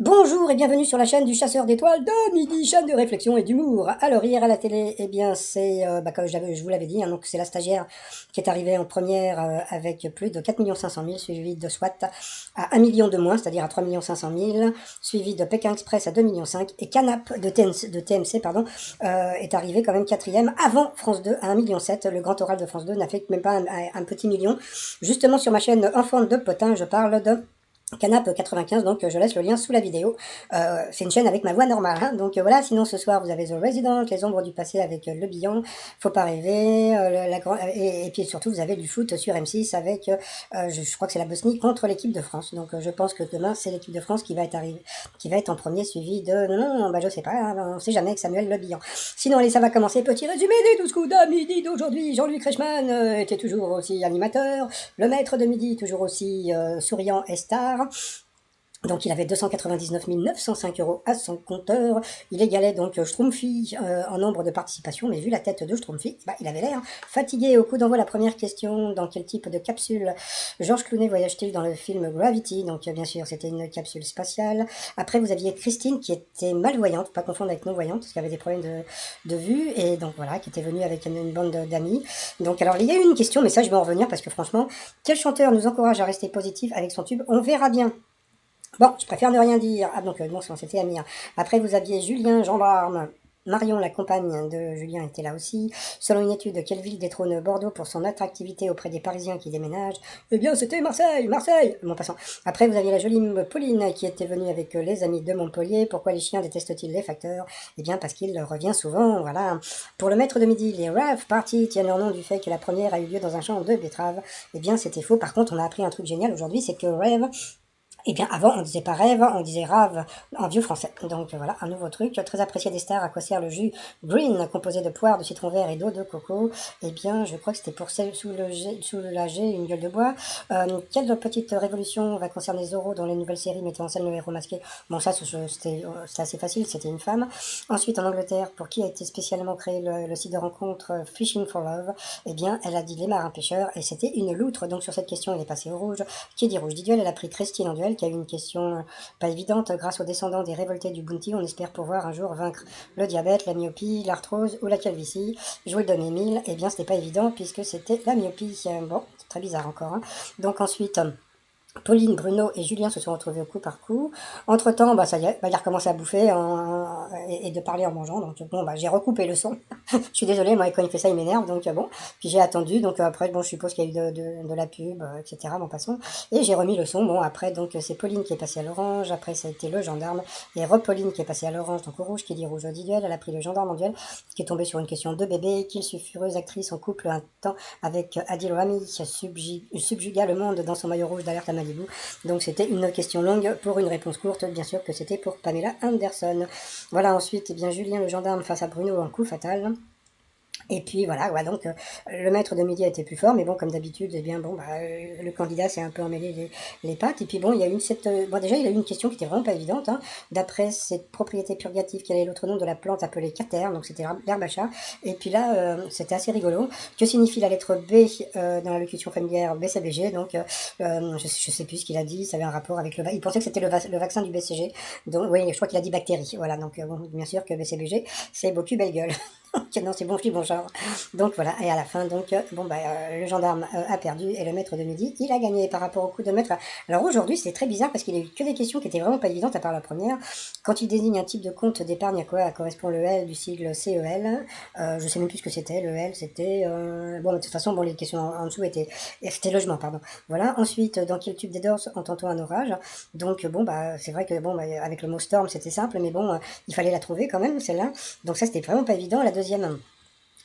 Bonjour et bienvenue sur la chaîne du chasseur d'étoiles de midi, chaîne de réflexion et d'humour. Alors hier à la télé, eh bien c'est, comme je vous l'avais dit, hein, donc c'est la stagiaire qui est arrivée en première avec plus de 4 500 000, suivi de SWAT à 1 million de moins, c'est-à-dire à 3 500 000, suivi de Pékin Express à 2,5 millions et Canap de TMC pardon, est arrivé quand même quatrième avant France 2 à 1,7 million. Le grand oral de France 2 n'a fait que même pas un petit million. Justement sur ma chaîne Enfant de Potin, je parle de Canap 95, donc je laisse le lien sous la vidéo. C'est une chaîne avec ma voix normale, hein, donc voilà. Sinon ce soir vous avez The Resident, Les Ombres du Passé avec Le Bihan, Faut pas rêver, et puis surtout vous avez du foot sur M6 avec, je crois que c'est la Bosnie contre l'équipe de France. Donc je pense que demain c'est l'équipe de France qui va être en premier, suivi de non, je sais pas, hein, on sait jamais, avec Samuel Le Bihan. Sinon allez, ça va commencer. Petit résumé des 12 coups de midi d'aujourd'hui. Jean-Luc Reichmann était toujours aussi animateur, le maître de midi toujours aussi souriant et star. Donc il avait 299 905 € à son compteur. Il égalait donc Schtroumpfi en nombre de participations, mais vu la tête de Schtroumpfi, il avait l'air fatigué. Au coup d'envoi, la première question: dans quel type de capsule Georges Clooney voyage-t-il dans le film Gravity? Donc bien sûr, c'était une capsule spatiale. Après, vous aviez Christine qui était malvoyante, pas confondre avec non-voyante, parce qu'elle avait des problèmes de vue, et donc voilà, qui était venue avec une bande d'amis. Donc alors, il y a eu une question, mais ça je vais en revenir, parce que franchement, quel chanteur nous encourage à rester positif avec son tube On verra bien? Bon, je préfère ne rien dire. Ah, donc, bon sang, c'était Amir. Après, vous aviez Julien, gendarme. Marion, la compagne de Julien, était là aussi. Selon une étude, quelle ville détrône Bordeaux pour son attractivité auprès des Parisiens qui déménagent? Eh bien, c'était Marseille, Marseille. Bon, passant. Après, vous aviez la jolie Pauline qui était venue avec les amis de Montpellier. Pourquoi les chiens détestent-ils les facteurs? Eh bien, parce qu'il revient souvent, voilà. Pour le maître de midi, les rave parties tiennent leur nom du fait que la première a eu lieu dans un champ de betteraves. Eh bien, c'était faux. Par contre, on a appris un truc génial aujourd'hui, c'est que rave, eh bien, avant, on disait pas rêve, on disait rave en vieux français. Donc voilà, un nouveau truc. Très apprécié des stars, à quoi sert le jus green, composé de poire, de citron vert et d'eau de coco? Eh bien, je crois que c'était pour soulager une gueule de bois. Quelle petite révolution va concerner Zorro dans les nouvelles séries mettant en scène le héros masqué? Bon, ça, c'était assez facile, c'était une femme. Ensuite, en Angleterre, pour qui a été spécialement créé le site de rencontre Fishing for Love? Eh bien, elle a dit les marins pêcheurs, et c'était une loutre. Donc sur cette question, il est passé au rouge. Qui dit rouge dit duel? Elle a pris Christine en duel, qui a eu une question pas évidente. Grâce aux descendants des révoltés du Bounty, on espère pouvoir un jour vaincre le diabète, la myopie, l'arthrose ou la calvitie. Jouer le Don Émile, eh bien c'était pas évident puisque c'était la myopie. Bon, c'est très bizarre encore, hein. Donc ensuite, Pauline, Bruno et Julien se sont retrouvés au coup par coup. Entre-temps, ça y est, il a recommencé à bouffer et de parler en mangeant. Donc bon, j'ai recoupé le son. Je suis désolée, moi quand il fait ça, il m'énerve. Donc bon, puis j'ai attendu. Donc après, bon, je suppose qu'il y a eu de la pub, etc. Bon, passons. Et j'ai remis le son. Bon, après, donc c'est Pauline qui est passée à l'orange. Après, ça a été le gendarme. Et Pauline qui est passée à l'orange, donc au rouge, qui dit rouge au duel. Elle a pris le gendarme en duel, qui est tombé sur une question de bébé. Qu'il sulfureuse actrice en couple un temps avec Adil Rami, subjuga le monde dans son maillot rouge d'alerte à Malibu. Donc c'était une question longue pour une réponse courte, bien sûr que c'était pour Pamela Anderson. Voilà, ensuite, eh bien, Julien le gendarme face à Bruno en coup fatal. Et puis voilà, ouais, donc le maître de midi a été plus fort, mais bon, comme d'habitude, eh bien bon, le candidat s'est un peu emmêlé les pattes. Et puis bon, il y a eu bon, déjà, il a eu une question qui était vraiment pas évidente, hein. D'après cette propriété purgative, quel est l'autre nom de la plante appelée cater? Donc c'était l'herbe à chat. Et puis là, c'était assez rigolo. Que signifie la lettre B dans la locution familière BCBG? Donc je sais plus ce qu'il a dit, ça avait un rapport avec il pensait que c'était le vaccin du BCG. Donc oui, je crois qu'il a dit bactérie. Voilà, donc bon, bien sûr que BCBG, c'est beau cul, belle gueule. Non, c'est bon flic, bon genre. Donc voilà, et à la fin, donc, le gendarme a perdu et le maître de midi, il a gagné par rapport au coup de maître. Alors aujourd'hui, c'est très bizarre parce qu'il a eu que des questions qui étaient vraiment pas évidentes à part la première. Quand il désigne un type de compte d'épargne, à quoi correspond le L du sigle CEL? Je sais même plus ce que c'était. Le L, c'était. Bon, de toute façon, bon, les questions en dessous c'était logement, pardon. Voilà. Ensuite, dans quel tube des Doors entend-on un orage? Donc, bon, c'est vrai que, bon, avec le mot storm, c'était simple, mais bon, il fallait la trouver quand même, celle-là. Donc, ça, c'était vraiment pas évident. La deuxième.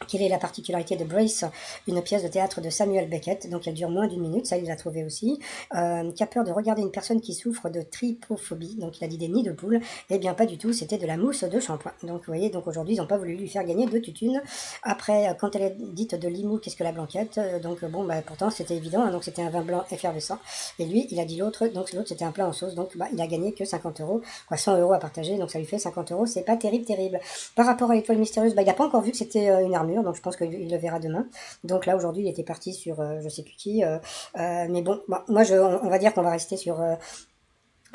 Quelle est la particularité de Brace, une pièce de théâtre de Samuel Beckett? Donc elle dure moins d'une minute, ça il l'a trouvé aussi. Qui a peur de regarder une personne qui souffre de trypophobie? Donc il a dit des nids de poules. Eh bien pas du tout, c'était de la mousse de shampoing. Donc vous voyez, donc aujourd'hui ils n'ont pas voulu lui faire gagner de tutune. Après, quand elle est dite de Limoux, qu'est-ce que la blanquette? Donc bon, pourtant c'était évident, hein, donc c'était un vin blanc effervescent. Et lui, il a dit l'autre, donc l'autre c'était un plat en sauce, donc il a gagné que 50 €, quoi, 100 € à partager, donc ça lui fait 50 €, c'est pas terrible, terrible. Par rapport à l'étoile mystérieuse, il n'a pas encore vu que c'était une armure, donc je pense qu'il le verra demain. Donc là, aujourd'hui, il était parti sur je sais plus qui. Mais bon, moi, on va dire qu'on va rester sur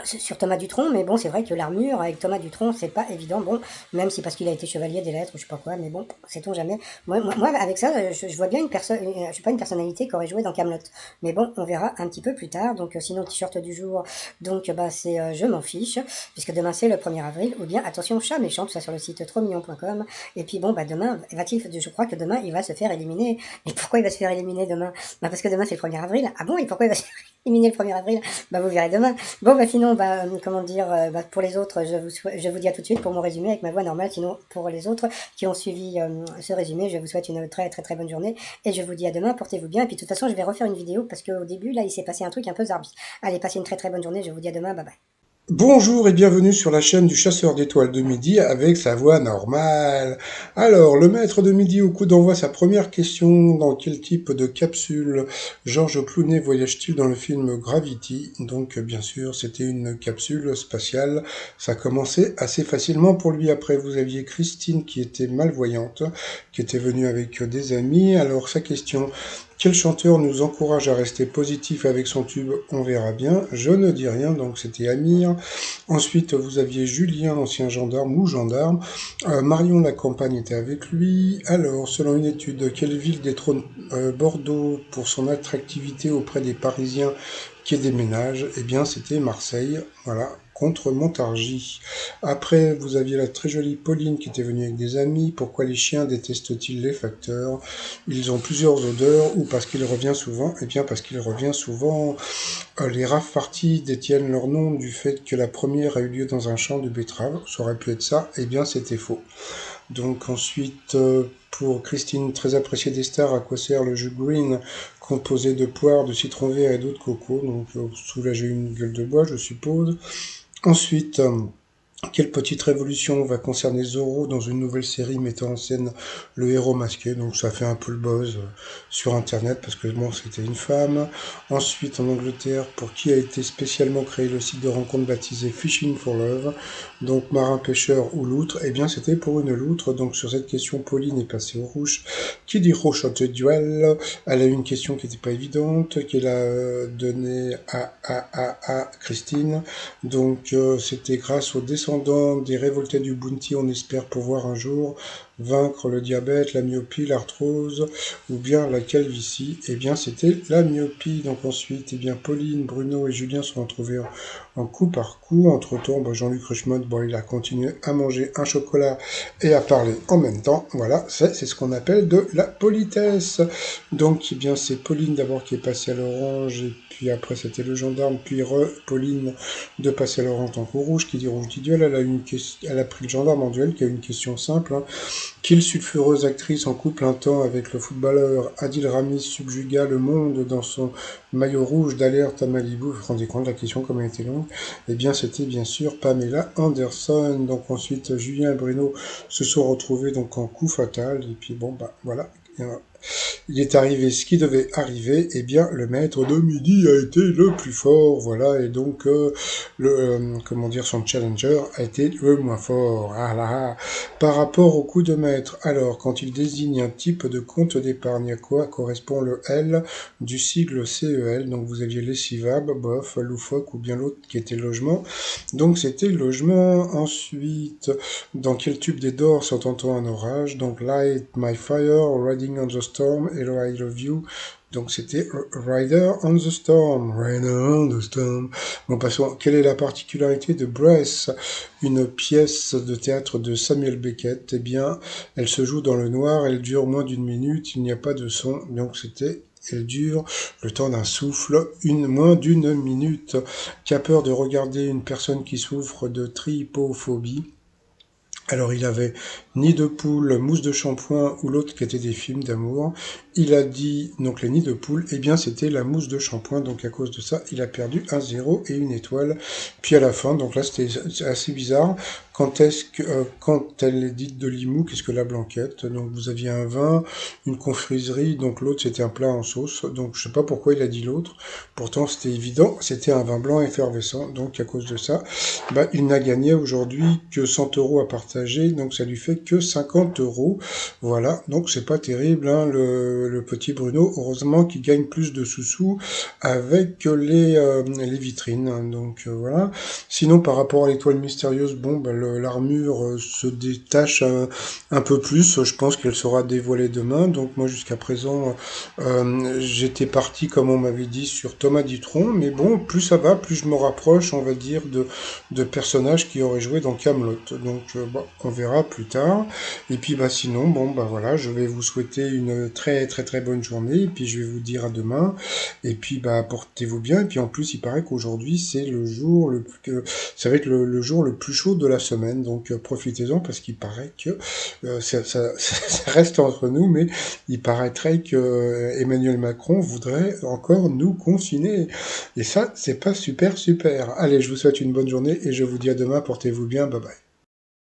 sur Thomas Dutronc, mais bon, c'est vrai que l'armure avec Thomas Dutronc, c'est pas évident. Bon, même si parce qu'il a été chevalier des lettres ou je sais pas quoi, mais bon, sait-on jamais. Moi, avec ça, je vois bien une personne, je suis pas une personnalité qui aurait joué dans Camelot, mais bon, on verra un petit peu plus tard. Donc, sinon, t-shirt du jour, donc bah c'est je m'en fiche, puisque demain c'est le 1er avril, ou bien attention chat méchant, tout ça sur le site trotsmignon.com. Et puis bon, bah demain, je crois que demain il va se faire éliminer. Et pourquoi il va se faire éliminer demain? Bah parce que demain c'est le 1er avril. Ah bon, et pourquoi il va se faire éliminer le 1er avril? Bah vous verrez demain. Bon, bah sinon, bah, comment dire, bah, pour les autres, je vous dis à tout de suite pour mon résumé avec ma voix normale. Sinon, pour les autres qui ont suivi ce résumé, je vous souhaite une très très très bonne journée et je vous dis à demain, portez-vous bien. Et puis de toute façon, je vais refaire une vidéo parce qu'au début, là, il s'est passé un truc un peu zarbi. Allez, passez une très très bonne journée, je vous dis à demain, bye bye. Bonjour et bienvenue sur la chaîne du chasseur d'étoiles de midi avec sa voix normale. Alors, le maître de midi au coup d'envoi sa première question. Dans quel type de capsule Georges Clooney voyage-t-il dans le film Gravity? Donc, bien sûr, c'était une capsule spatiale. Ça commençait assez facilement pour lui. Après, vous aviez Christine qui était malvoyante, qui était venue avec des amis. Alors, sa question... Quel chanteur nous encourage à rester positif avec son tube? On verra bien. Je ne dis rien, donc c'était Amir. Ensuite, vous aviez Julien, ancien gendarme ou gendarme. Marion la campagne était avec lui. Alors, selon une étude, quelle ville détrône Bordeaux pour son attractivité auprès des Parisiens qui déménagent? Eh bien, c'était Marseille. Voilà, contre Montargis. Après, vous aviez la très jolie Pauline qui était venue avec des amis. Pourquoi les chiens détestent-ils les facteurs? Ils ont plusieurs odeurs ou parce qu'il revient souvent? Eh bien, parce qu'il revient souvent. Les rave-parties détiennent leur nom du fait que la première a eu lieu dans un champ de betteraves. Ça aurait pu être ça. Eh bien, c'était faux. Donc ensuite, pour Christine, très appréciée des stars, à quoi sert le jus green composé de poire, de citron vert et d'eau de coco? Donc, soulager une gueule de bois, je suppose. Ensuite, quelle petite révolution va concerner Zorro dans une nouvelle série mettant en scène le héros masqué? Donc ça fait un peu le buzz sur internet parce que bon, c'était une femme. Ensuite, en Angleterre, pour qui a été spécialement créé le site de rencontre baptisé Fishing for Love? Donc marin pêcheur ou loutre? Eh bien c'était pour une loutre. Donc sur cette question, Pauline est passée au rouge. Qui dit Rochotte Duel? Elle a eu une question qui n'était pas évidente, qu'elle a donnée à Christine. Donc c'était grâce aux descendants des révoltés du Bounty, on espère pouvoir un jour vaincre le diabète, la myopie, l'arthrose ou bien la calvitie. Eh bien c'était la myopie. Donc ensuite, eh bien Pauline, Bruno et Julien sont retrouvés en coup par coup. Entre-temps, Jean-Luc Reichmann, il a continué à manger un chocolat et à parler en même temps. Voilà, c'est ce qu'on appelle de la politesse. Donc eh bien c'est Pauline d'abord qui est passée à l'orange et puis après c'était le gendarme, puis Pauline de passer Laurent en coup rouge, qui dit rouge dit duel. Elle a pris le gendarme en duel, qui a une question simple. Hein. Quelle sulfureuse actrice en couple un temps avec le footballeur Adil Rami subjuga le monde dans son maillot rouge d'alerte à Malibu? Vous vous rendez compte de la question comme elle était longue? Eh bien, c'était bien sûr Pamela Anderson. Donc ensuite, Julien et Bruno se sont retrouvés donc en coup fatal. Et puis bon, voilà. Il est arrivé ce qui devait arriver, eh bien le maître de midi a été le plus fort, voilà, et donc comment dire, son challenger a été le moins fort. Ah là là. Par rapport au coup de maître, alors quand il désigne un type de compte d'épargne, à quoi correspond le L du sigle CEL? Donc vous aviez lessivable, bof, loufoque ou bien l'autre qui était logement. Donc c'était logement. Ensuite, dans quel tube des Doors s'entend-on un orage? Donc Light My Fire, Riding on the Storm, Hello I Love You. Donc c'était Rider on the Storm. Rider on the Storm. Bon, passons. Quelle est la particularité de Breath, une pièce de théâtre de Samuel Beckett? Eh bien, elle se joue dans le noir, elle dure moins d'une minute, il n'y a pas de son. Donc elle dure le temps d'un souffle, moins d'une minute. Qui a peur de regarder une personne qui souffre de trypophobie? Alors il avait Nid de poule, Mousse de shampoing ou l'autre qui était des films d'amour. Il a dit donc les nids de poule, eh bien c'était la mousse de shampoing, donc à cause de ça il a perdu un 0 et une étoile. Puis à la fin, donc là c'était assez bizarre, quand elle est dite de Limoux, qu'est-ce que la blanquette? Donc vous aviez un vin, une confiserie, donc l'autre c'était un plat en sauce. Donc je sais pas pourquoi il a dit l'autre. Pourtant c'était évident, c'était un vin blanc effervescent. Donc à cause de ça, bah, il n'a gagné aujourd'hui que 100 euros à partager. Donc ça lui fait que 50 euros. Voilà, donc c'est pas terrible, hein, le petit Bruno. Heureusement qu'il gagne plus de sous-sous avec les vitrines, hein. Donc voilà. Sinon, par rapport à l'étoile mystérieuse, bon, bah, l'armure se détache un peu plus. Je pense qu'elle sera dévoilée demain. Donc moi, jusqu'à présent, j'étais parti, comme on m'avait dit, sur Thomas Dutronc. Mais bon, plus ça va, plus je me rapproche, on va dire, de personnages qui auraient joué dans Camelot. Donc bon, on verra plus tard. Et puis bah sinon, bon bah voilà, je vais vous souhaiter une très très très bonne journée. Et puis je vais vous dire à demain. Et puis bah portez-vous bien. Et puis en plus, il paraît qu'aujourd'hui c'est le jour le plus, ça va être le jour le plus chaud de la semaine. Donc profitez-en parce qu'il paraît que ça reste entre nous, mais il paraîtrait que Emmanuel Macron voudrait encore nous confiner. Et ça, c'est pas super super. Allez, je vous souhaite une bonne journée et je vous dis à demain. Portez-vous bien. Bye bye.